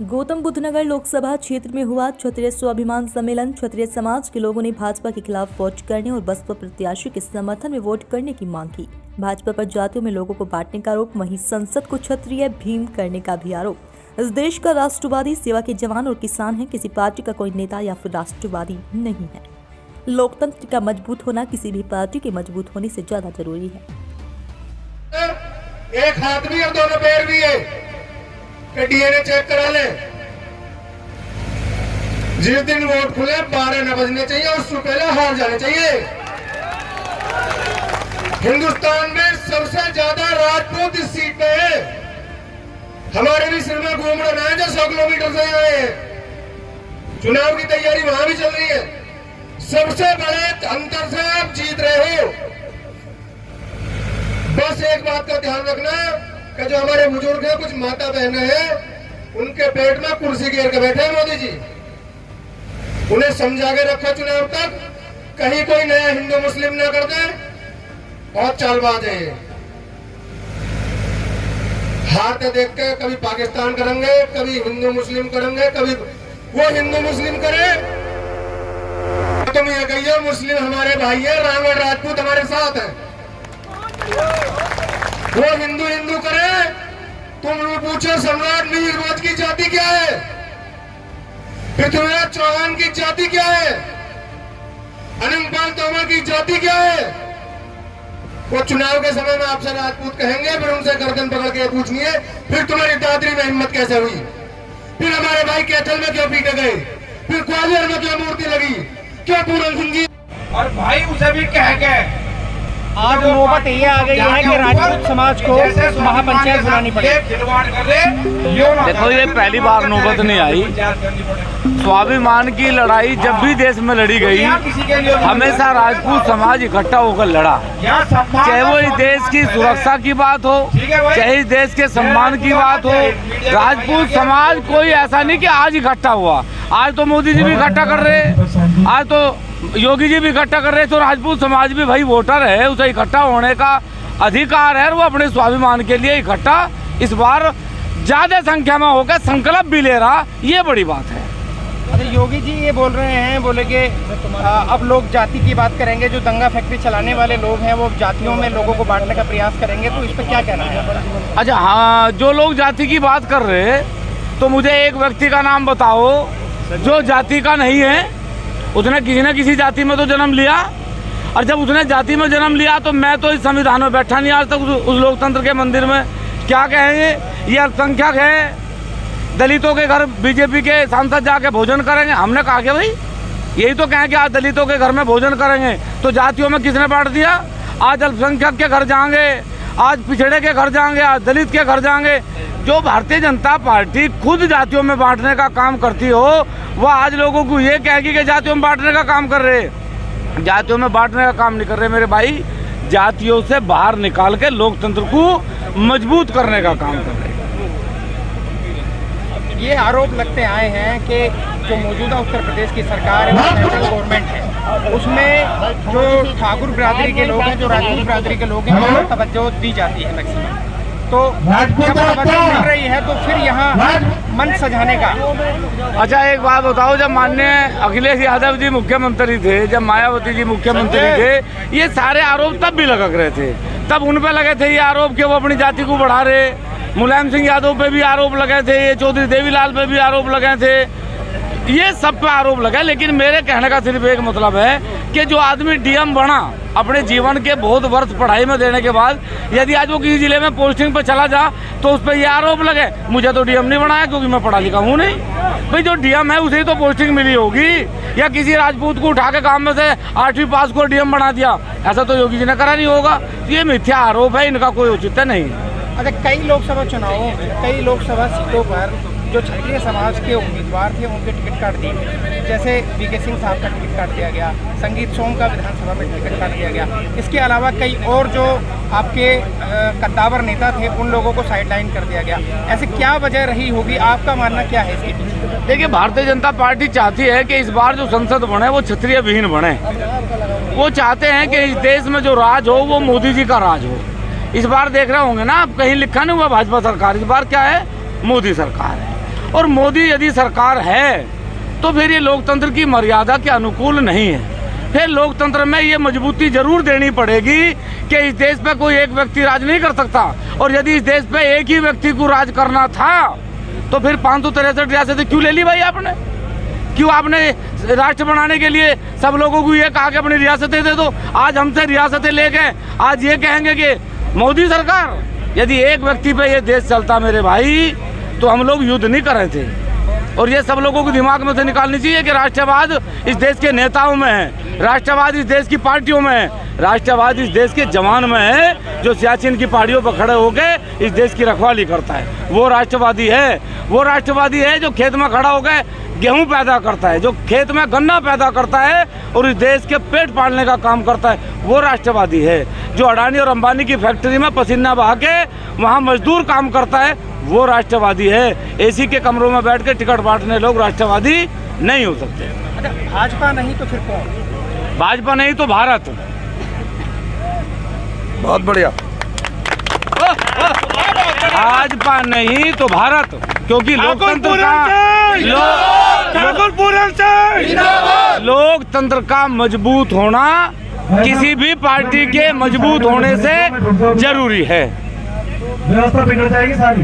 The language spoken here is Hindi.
गौतम बुद्ध नगर लोकसभा क्षेत्र में हुआ क्षत्रिय स्वाभिमान सम्मेलन। क्षत्रिय समाज के लोगों ने भाजपा के खिलाफ वोट करने और बसपा प्रत्याशी के समर्थन में वोट करने की मांग की। भाजपा पर जातियों में लोगों को बांटने का आरोप, वहीं संसद को क्षत्रिय भीम करने का भी आरोप। इस देश का राष्ट्रवादी सेवा के जवान और किसान है, किसी पार्टी का कोई नेता या फिर राष्ट्रवादी नहीं है। लोकतंत्र का मजबूत होना किसी भी पार्टी के मजबूत होने से ज्यादा जरूरी है। एक हाथ भी और दोनों पैर भी है कि डीएनए चेक करा ले। जिस दिन वोट खुले 12 न बजने चाहिए और उससे पहले हार जाने चाहिए। हिंदुस्तान में सबसे ज्यादा राजपूत इस सीट पे है। हमारे भी सिर में घूम रहे हैं जो 100 किलोमीटर से आए हैं। चुनाव की तैयारी वहां भी चल रही है। सबसे बड़े अंतर से आप जीत रहे हो। बस एक बात का ध्यान रखना कि जो हमारे बुजुर्ग हैं, कुछ माता बहनें हैं, उनके पेट में कुर्सी घेर के बैठे हैं मोदी जी। उन्हें समझा के रखो चुनाव तक, कहीं कोई नया हिंदू मुस्लिम ना कर दे। बहुत चालबाज है ये। हारते देख के कभी पाकिस्तान करेंगे, कभी हिंदू मुस्लिम करेंगे, कभी वो हिंदू मुस्लिम करे। तुम ये कहिए मुस्लिम हमारे भाई है, राम और राजपूत हमारे साथ है। वो हिंदू हिंदू करे। तुम पूछो सम्राट मिहिर की जाति क्या है, पृथ्वीराज चौहान की जाति क्या है, अनंतपाल तोमर की जाति क्या है। वो चुनाव के समय में आपसे राजपूत कहेंगे, फिर उनसे गर्दन पकड़ के पूछनी है फिर तुम्हारी दादरी में हिम्मत कैसे हुई, फिर हमारे भाई कैथल में क्यों पीटे गए, फिर ग्वालियर में क्यों मूर्ति लगी, क्यों पूरन सिंह जी। और भाई उसे भी कह के आज नौबत ये आ गई है कि राजपूत समाज को महापंचायत बुलानी पड़े। देखो, ये पहली बार नौबत नहीं आई। स्वाभिमान की लड़ाई जब भी देश में लड़ी गई, हमेशा राजपूत समाज इकट्ठा होकर लड़ा। चाहे वो इस देश की सुरक्षा की बात हो, चाहे इस देश के सम्मान की बात हो, राजपूत समाज कोई ऐसा नहीं कि आज इकट्ठा हुआ। आज तो मोदी जी भी इकट्ठा कर रहे, आज तो योगी जी भी इकट्ठा कर रहे, तो राजपूत समाज भी भाई वोटर है, उसे इकट्ठा होने का अधिकार है। वो अपने स्वाभिमान के लिए इकट्ठा इस बार ज्यादा संख्या में होकर संकल्प भी ले रहा, ये बड़ी बात है। अच्छा, योगी जी ये बोल रहे हैं, बोले कि अब लोग जाति की बात करेंगे, जो दंगा फैक्ट्री चलाने वाले लोग हैं वो जातियों में लोगों को बांटने का प्रयास करेंगे, तो इस पर क्या कहना है? अच्छा हाँ, जो लोग जाति की बात कर रहे हैं, तो मुझे एक व्यक्ति का नाम बताओ जो जाति का नहीं है। उसने किसी न किसी जाति में तो जन्म लिया, और जब उसने जाति में जन्म लिया तो मैं तो इस संविधान में बैठा नहीं आज तक उस लोकतंत्र के मंदिर में। क्या कहेंगे, ये अल्पसंख्यक है, दलितों के घर बीजेपी के सांसद जाके भोजन करेंगे। हमने कहा कि भाई यही तो कहें कि आज दलितों के घर में भोजन करेंगे, तो जातियों में किसने बांट दिया? आज अल्पसंख्यक के घर जाएंगे, आज पिछड़े के घर जाएंगे, आज दलित के घर जाएंगे। जो भारतीय जनता पार्टी खुद जातियों में बांटने का काम करती हो, वो आज लोगों को ये कहेगी कि जातियों में बांटने का काम कर रहे। जातियों में बांटने का काम नहीं कर रहे मेरे भाई, जातियों से बाहर निकाल के लोकतंत्र को मजबूत करने का काम कर रहे। ये आरोप लगते आए हैं कि जो मौजूदा उत्तर प्रदेश की सरकार है, सेंट्रल गवर्नमेंट है, उसमें जो ठाकुर बिरादरी के लोग हैं, जो राजपूत बिरादरी के लोग हैं, उनको तवज्जो दी जाती है मैक्सिमम। तो जब तवज्जो मिल रही है तो फिर यहाँ मन सजाने का। अच्छा एक बात बताओ, जब माननीय अखिलेश यादव जी मुख्यमंत्री थे, जब मायावती जी मुख्यमंत्री थे, ये सारे आरोप तब भी लग रहे थे, तब उन पे लगे थे ये आरोप कि वो अपनी जाति को बढ़ा रहे। मुलायम सिंह यादव पे भी आरोप लगे थे, ये चौधरी देवीलाल पे भी आरोप लगे थे, ये सब पे आरोप लगा। लेकिन मेरे कहने का सिर्फ एक मतलब है कि जो आदमी डीएम बना, अपने जीवन के बहुत वर्ष पढ़ाई में देने के बाद यदि आज वो किसी जिले में पोस्टिंग पे चला जा तो उस पर ये आरोप लगे मुझे तो डीएम नहीं बनाया क्योंकि मैं पढ़ा लिखा हूँ नहीं। भाई जो डीएम है उसे ही तो पोस्टिंग मिली होगी, या किसी राजपूत को उठा के काम में से 8वीं पास को डीएम बना दिया, ऐसा तो योगी जी ने करा नहीं होगा। ये मिथ्या आरोप है, इनका कोई औचित्य नहीं। अच्छा, कई लोकसभा चुनावों, कई लोकसभा सीटों पर जो क्षत्रिय समाज के उम्मीदवार थे उनके टिकट काट दिए, जैसे वीके सिंह साहब का टिकट काट दिया गया, संगीत सोम का विधानसभा में टिकट काट दिया गया। इसके अलावा कई और जो आपके कद्दावर नेता थे उन लोगों को साइडलाइन कर दिया गया। ऐसे क्या वजह रही होगी, आपका मानना क्या है इसके पीछे? देखिए, भारतीय जनता पार्टी चाहती है कि इस बार जो संसद बने वो क्षत्रिय विहीन बने। वो चाहते हैं कि इस देश में जो राज हो वो मोदी जी का राज हो। इस बार देख रहे होंगे ना आप, कहीं लिखा नहीं हुआ भाजपा सरकार, इस बार क्या है, मोदी सरकार है। और मोदी यदि सरकार है तो फिर ये लोकतंत्र की मर्यादा के अनुकूल नहीं है। फिर लोकतंत्र में ये मजबूती जरूर देनी पड़ेगी कि इस देश पे कोई एक व्यक्ति राज नहीं कर सकता, और यदि इस देश पे एक ही व्यक्ति को राज करना था तो फिर 563 रियासतें क्यों ले ली भाई आपने? क्यों आपने राष्ट्र बनाने के लिए सब लोगों को ये कहा कि अपनी रियासतें दे दो? आज हमसे रियासतें लेके आज ये कहेंगे कि मोदी सरकार। यदि एक व्यक्ति पे ये देश चलता मेरे भाई तो हम लोग युद्ध नहीं कर रहे थे। और ये सब लोगों को दिमाग में से निकालनी चाहिए कि राष्ट्रवाद इस देश के नेताओं में है, राष्ट्रवाद इस देश की पार्टियों में है, राष्ट्रवाद इस देश के जवान में है जो सियाचिन की पहाड़ियों पर खड़े होकर इस देश की रखवाली करता है। वो राष्ट्रवादी है। वो राष्ट्रवादी है जो खेत में खड़ा होकर गेहूं पैदा करता है, जो खेत में गन्ना पैदा करता है और इस देश के पेट पालने का काम करता है। वो राष्ट्रवादी है। जो अडानी और अंबानी की फैक्ट्री में पसीना बहा के वहाँ मजदूर काम करता है, वो राष्ट्रवादी है। एसी के कमरों में बैठ के टिकट बांटने लोग राष्ट्रवादी नहीं हो सकते। अच्छा, भाजपा नहीं तो फिर कौन? भाजपा नहीं तो भारत। बहुत बढ़िया। भाजपा नहीं तो भारत, क्योंकि लोकतंत्र का मजबूत होना किसी भी पार्टी के मजबूत होने से जरूरी है। व्यवस्था बिगड़ जाएगी सारी।